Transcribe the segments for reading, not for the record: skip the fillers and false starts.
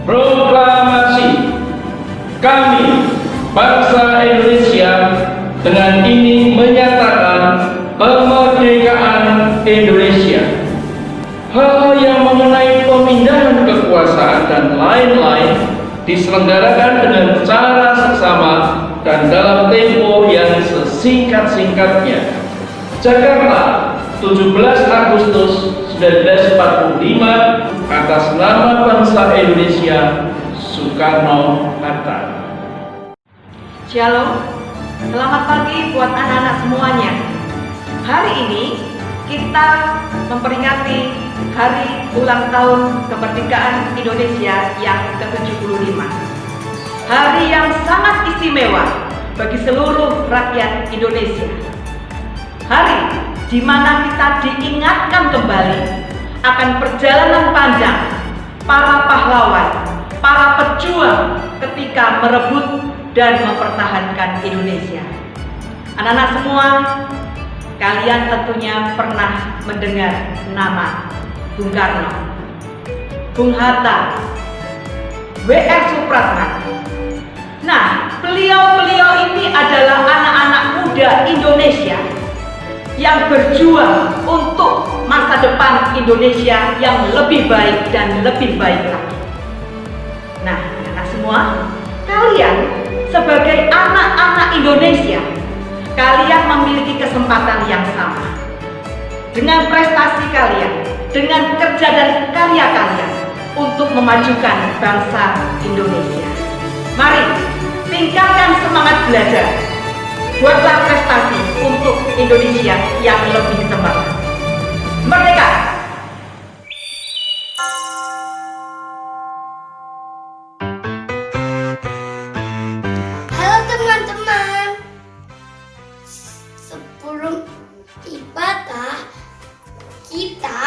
Proklamasi. Kami, bangsa Indonesia, dengan ini menyatakan kemerdekaan Indonesia. Hal-hal yang mengenai pemindahan kekuasaan dan lain-lain diselenggarakan dengan cara seksama dan dalam tempo yang sesingkat-singkatnya. Jakarta, 17 Agustus 1945, atas nama bangsa Indonesia, Soekarno-Hatta. Shalom, selamat pagi buat anak-anak semuanya. Hari ini kita memperingati hari ulang tahun kemerdekaan Indonesia yang ke-75. Hari yang sangat istimewa bagi seluruh rakyat Indonesia. Hari di mana kita diingatkan kembali akan perjalanan panjang para pahlawan, para pejuang ketika merebut dan mempertahankan Indonesia. Anak-anak semua, kalian tentunya pernah mendengar nama Bung Karno, Bung Hatta, W.R. Supratman. Nah, beliau-beliau ini adalah anak-anak muda Indonesia yang berjuang untuk masa depan Indonesia yang lebih baik dan lebih baik lagi. Nah, anak-anak semua, kalian sebagai anak-anak Indonesia, kalian memiliki kesempatan yang sama. Dengan prestasi kalian, dengan kerja dan karya kalian untuk memajukan bangsa Indonesia. Mari, tingkatkan semangat belajar. Buatlah prestasi untuk Indonesia yang lebih semangat. Merdeka! Halo teman-teman, sebelum ibadah kita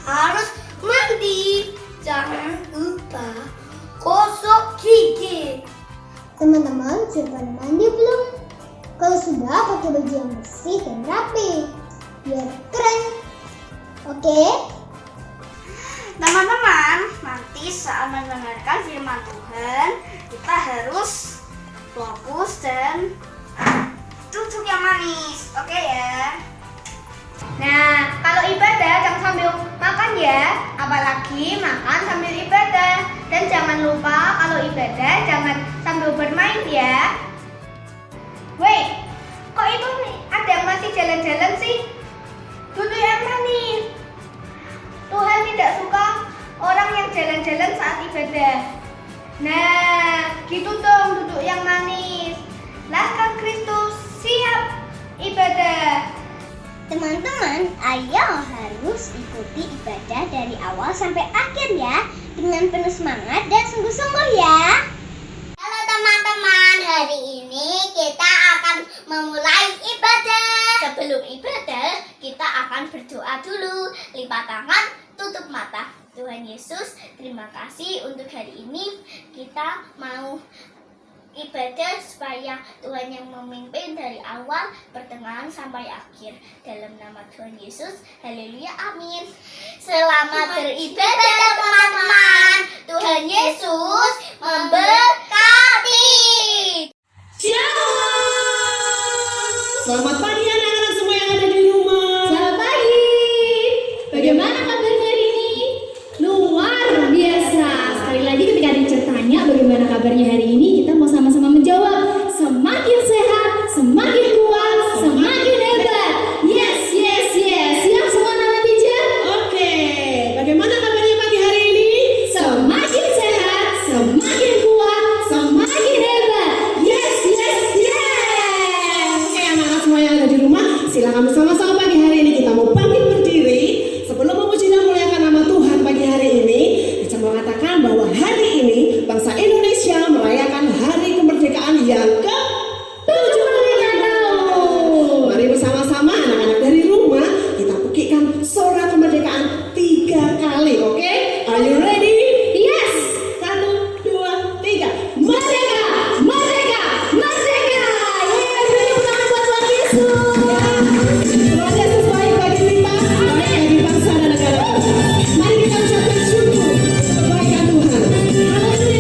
harus mandi. Jangan lupa gosok gigi. Teman-teman, sudah pada mandi belum? Kalau sudah, pakai baju yang bersih dan rapi, biar keren. Oke? Teman-teman, nanti saat mendengarkan firman Tuhan, kita harus fokus dan duduk yang manis. Oke ya? Nah, kalau ibadah jangan sambil makan ya, apalagi makan sambil ibadah. Dan jangan lupa kalau ibadah jangan sambil bermain ya. Wait, kok itu ada yang masih jalan-jalan sih? Duduk yang manis. Tuhan tidak suka orang yang jalan-jalan saat ibadah. Nah, gitu dong, duduk yang manis. Laskar Kristus siap ibadah. Teman-teman, ayo harus ikuti ibadah dari awal sampai akhir ya, dengan penuh semangat dan sungguh-sungguh ya. Halo teman-teman, hari ini kita akan memulai ibadah. Sebelum ibadah, kita akan berdoa dulu. Lipat tangan, tutup mata. Tuhan Yesus, terima kasih untuk hari ini. Kita mau ibadah supaya Tuhan yang memimpin dari awal, pertengahan sampai akhir. Dalam nama Tuhan Yesus, haleluya, amin. Selamat beribadah teman-teman. Tuhan Yesus memberkati. Selamat pagi anak-anak semua yang ada di rumah. Selamat pagi. Bagaimana kabarnya hari ini? Luar biasa. Sekali lagi ketika ditanya bagaimana kabarnya hari ini, kita mau sama-sama menjawab. Semakin sehat, semakin kuat, semakin hebat. Yes, yes, yes. Siap semua nama teacher? Oke. Bagaimana kabarnya pagi hari ini? Semakin sehat, semakin kuat, semakin hebat. Yes, yes, yes. Oke anak-anak semua yang ada di rumah, silakan bersama-sama pagi hari ini kita mau bangkit berdiri. Sebelum memuji dan muliakan nama Tuhan pagi hari ini, saya mau mengatakan bahwa hari ini bangsa Indonesia merayakan hari kemerdekaan yang ke-75 tahun. Mari bersama-sama anak-anak dari rumah kita pukikkan suara kemerdekaan 3 kali, oke? Are you ready? Yes. 1, 2, 3. Merdeka! Merdeka! Merdeka! Yeay, beri tepuk tangan buat Tuhan Yesus. Tuhan Yesus baik bagi kita, baik bagi bangsa dan negara. Mari kita ucapkan syukur kebaikan Tuhan. Haleluya.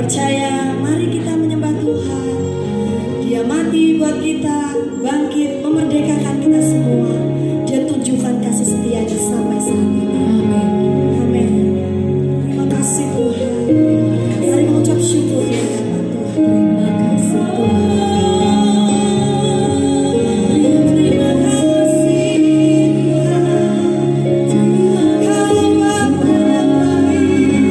percaya, mari kita menyembah Tuhan. Dia mati buat kita, bangkit, memerdekakan kita semua. Dia tunjukkan kasih setianya sampai saat ini. Amin. Amin. Terima kasih Tuhan. Mari mengucap syukur ya Tuhan. Terima kasih Tuhan. Terima kasih Tuhan. Kau Bapa baik.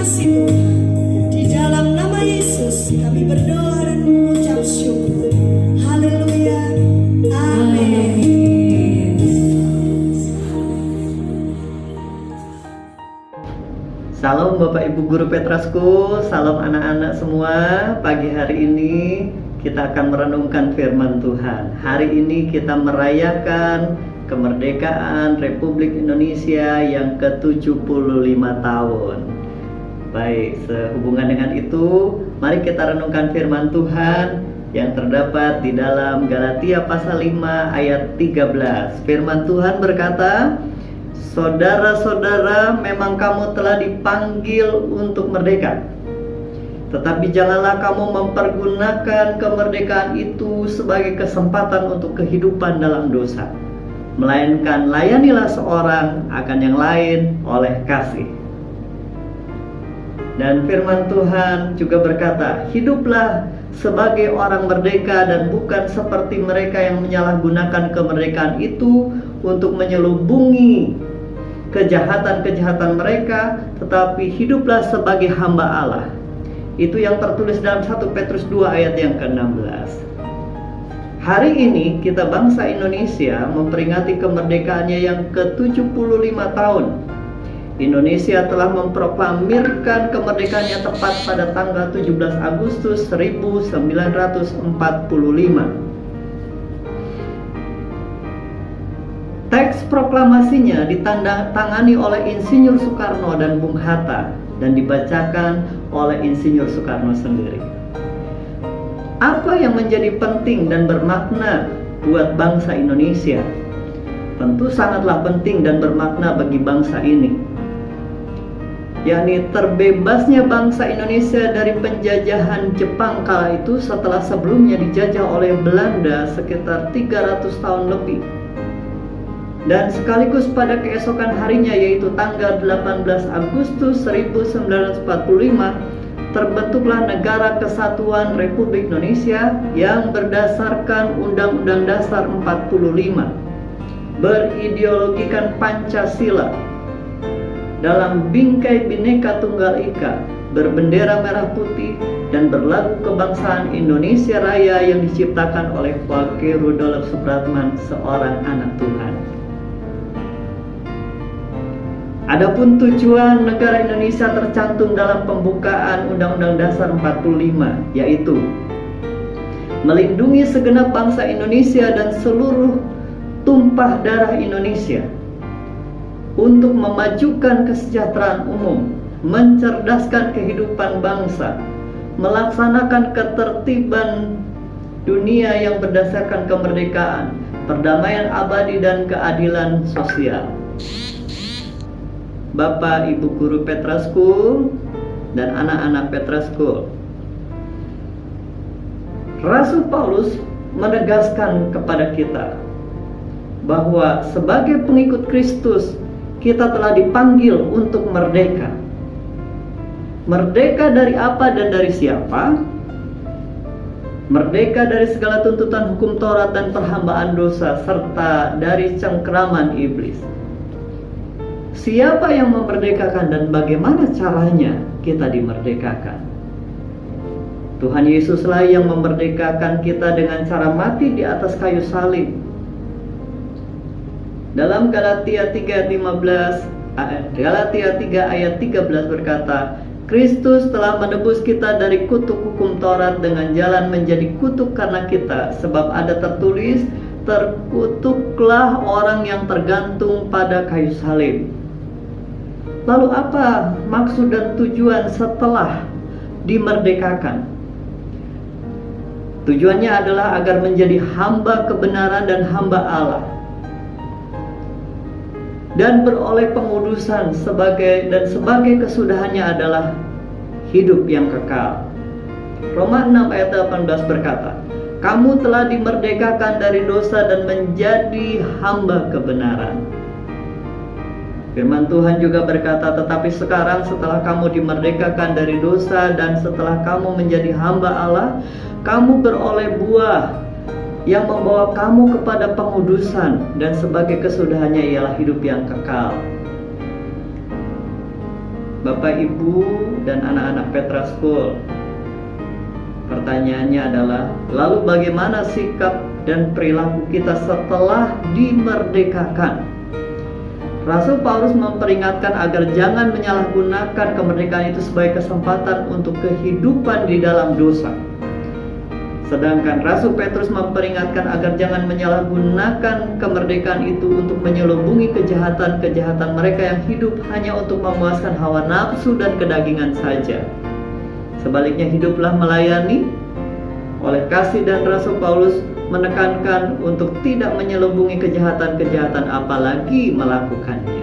kasih Tuhan. Di dalam nama Yesus kami berdoa dan mengucap syukur. Haleluya. Amin. Salam Bapak Ibu Guru Petra School, salam anak-anak semua. Pagi hari ini kita akan merenungkan firman Tuhan. Hari ini kita merayakan kemerdekaan Republik Indonesia yang ke-75 tahun. Baik, sehubungan dengan itu, mari kita renungkan firman Tuhan yang terdapat di dalam Galatia pasal 5 ayat 13. Firman Tuhan berkata, "Saudara-saudara, memang kamu telah dipanggil untuk merdeka. Tetapi janganlah kamu mempergunakan kemerdekaan itu sebagai kesempatan untuk kehidupan dalam dosa. Melainkan layanilah seorang akan yang lain oleh kasih." Dan firman Tuhan juga berkata, "Hiduplah sebagai orang merdeka dan bukan seperti mereka yang menyalahgunakan kemerdekaan itu untuk menyelubungi kejahatan-kejahatan mereka, tetapi hiduplah sebagai hamba Allah." Itu yang tertulis dalam 1 Petrus 2 ayat yang ke-16. Hari ini kita bangsa Indonesia memperingati kemerdekaannya yang ke-75 tahun. Indonesia telah memproklamirkan kemerdekaannya tepat pada tanggal 17 Agustus 1945. Teks proklamasinya ditandatangani oleh Insinyur Soekarno dan Bung Hatta dan dibacakan oleh Insinyur Soekarno sendiri. Apa yang menjadi penting dan bermakna buat bangsa Indonesia? Tentu sangatlah penting dan bermakna bagi bangsa ini, yakni terbebasnya bangsa Indonesia dari penjajahan Jepang kala itu setelah sebelumnya dijajah oleh Belanda sekitar 300 tahun lebih. Dan sekaligus pada keesokan harinya, yaitu tanggal 18 Agustus 1945, terbentuklah Negara Kesatuan Republik Indonesia yang berdasarkan Undang-Undang Dasar 45, berideologikan Pancasila, dalam bingkai Bhinneka Tunggal Ika, berbendera merah putih, dan berlagu kebangsaan Indonesia Raya yang diciptakan oleh Wage Rudolf Supratman, seorang anak Tuhan. Adapun tujuan negara Indonesia tercantum dalam pembukaan Undang-Undang Dasar 45, yaitu melindungi segenap bangsa Indonesia dan seluruh tumpah darah Indonesia, untuk memajukan kesejahteraan umum, mencerdaskan kehidupan bangsa, melaksanakan ketertiban dunia yang berdasarkan kemerdekaan, perdamaian abadi dan keadilan sosial. Bapak Ibu Guru Petra School dan anak-anak Petra School, Rasul Paulus menegaskan kepada kita bahwa sebagai pengikut Kristus kita telah dipanggil untuk merdeka. Merdeka dari apa dan dari siapa? Merdeka dari segala tuntutan hukum Taurat dan perhambaan dosa, serta dari cengkeraman iblis. Siapa yang memerdekakan dan bagaimana caranya kita dimerdekakan? Tuhan Yesuslah yang memerdekakan kita dengan cara mati di atas kayu salib. Dalam Galatia 3 ayat 13 berkata, "Kristus telah menebus kita dari kutuk hukum Taurat dengan jalan menjadi kutuk karena kita, sebab ada tertulis, terkutuklah orang yang tergantung pada kayu salib." Lalu apa maksud dan tujuan setelah dimerdekakan? Tujuannya adalah agar menjadi hamba kebenaran dan hamba Allah, dan beroleh pengudusan sebagai kesudahannya adalah hidup yang kekal. Roma 6 ayat 18 berkata, "Kamu telah dimerdekakan dari dosa dan menjadi hamba kebenaran." Firman Tuhan juga berkata, "Tetapi sekarang setelah kamu dimerdekakan dari dosa dan setelah kamu menjadi hamba Allah, kamu beroleh buah yang membawa kamu kepada pengudusan, dan sebagai kesudahannya ialah hidup yang kekal." Bapak, Ibu, dan anak-anak Petra School, pertanyaannya adalah, lalu bagaimana sikap dan perilaku kita setelah dimerdekakan? Rasul Paulus memperingatkan agar jangan menyalahgunakan kemerdekaan itu sebagai kesempatan untuk kehidupan di dalam dosa. Sedangkan Rasul Petrus memperingatkan agar jangan menyalahgunakan kemerdekaan itu untuk menyelubungi kejahatan-kejahatan mereka yang hidup hanya untuk memuaskan hawa nafsu dan kedagingan saja. Sebaliknya, hiduplah melayani. Oleh kasih dan Rasul Paulus menekankan untuk tidak menyelubungi kejahatan-kejahatan, apalagi melakukannya.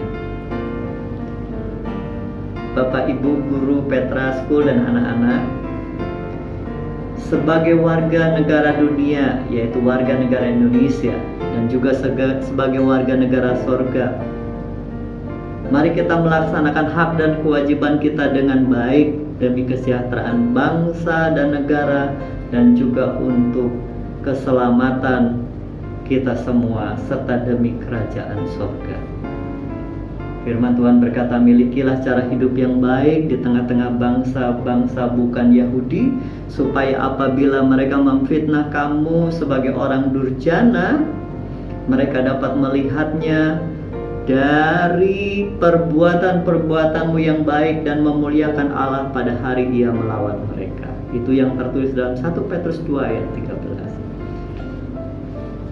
Bapak, Ibu, guru Petra School, dan anak-anak, sebagai warga negara dunia, yaitu warga negara Indonesia, dan juga sebagai warga negara sorga, mari kita melaksanakan hak dan kewajiban kita dengan baik demi kesejahteraan bangsa dan negara, dan juga untuk keselamatan kita semua, serta demi kerajaan sorga. Firman Tuhan berkata, milikilah cara hidup yang baik di tengah-tengah bangsa-bangsa bukan Yahudi, supaya apabila mereka memfitnah kamu sebagai orang durjana, mereka dapat melihatnya dari perbuatan-perbuatanmu yang baik dan memuliakan Allah pada hari Ia melawan mereka. Itu yang tertulis dalam 1 Petrus 2 ayat 13.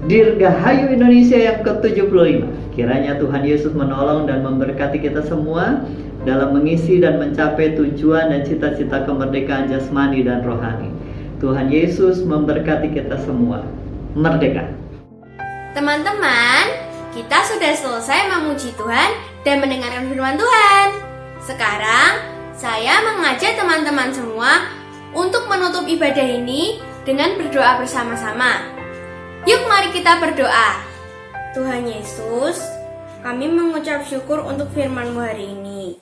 Dirgahayu Indonesia yang ke-75. Kiranya Tuhan Yesus menolong dan memberkati kita semua dalam mengisi dan mencapai tujuan dan cita-cita kemerdekaan jasmani dan rohani. Tuhan Yesus memberkati kita semua. Merdeka. Teman-teman, kita sudah selesai memuji Tuhan dan mendengarkan firman Tuhan. Sekarang, saya mengajak teman-teman semua untuk menutup ibadah ini dengan berdoa bersama-sama. Yuk mari kita berdoa. Tuhan Yesus, kami mengucap syukur untuk firman-Mu hari ini.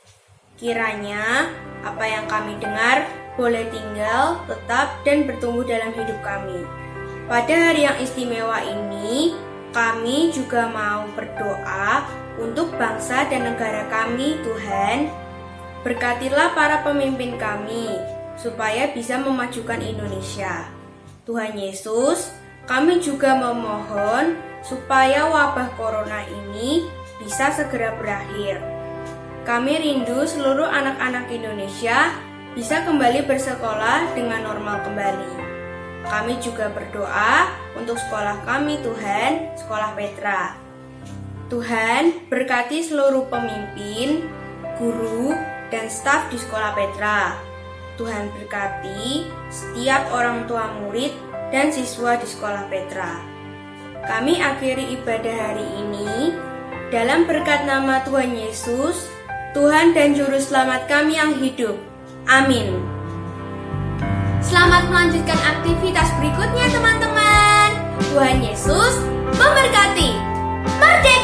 Kiranya apa yang kami dengar boleh tinggal, tetap, dan bertumbuh dalam hidup kami. Pada hari yang istimewa ini, kami juga mau berdoa untuk bangsa dan negara kami, Tuhan. Berkatilah para pemimpin kami, supaya bisa memajukan Indonesia. Tuhan Yesus, kami juga memohon supaya wabah corona ini bisa segera berakhir. Kami rindu seluruh anak-anak Indonesia bisa kembali bersekolah dengan normal kembali. Kami juga berdoa untuk sekolah kami, Tuhan, Sekolah Petra. Tuhan, berkati seluruh pemimpin, guru, dan staf di Sekolah Petra. Tuhan berkati setiap orang tua murid dan siswa di Sekolah Petra. Kami akhiri ibadah hari ini dalam berkat nama Tuhan Yesus, Tuhan dan Juru Selamat kami yang hidup. Amin. Selamat melanjutkan aktivitas berikutnya teman-teman. Tuhan Yesus memberkati. Merdeka!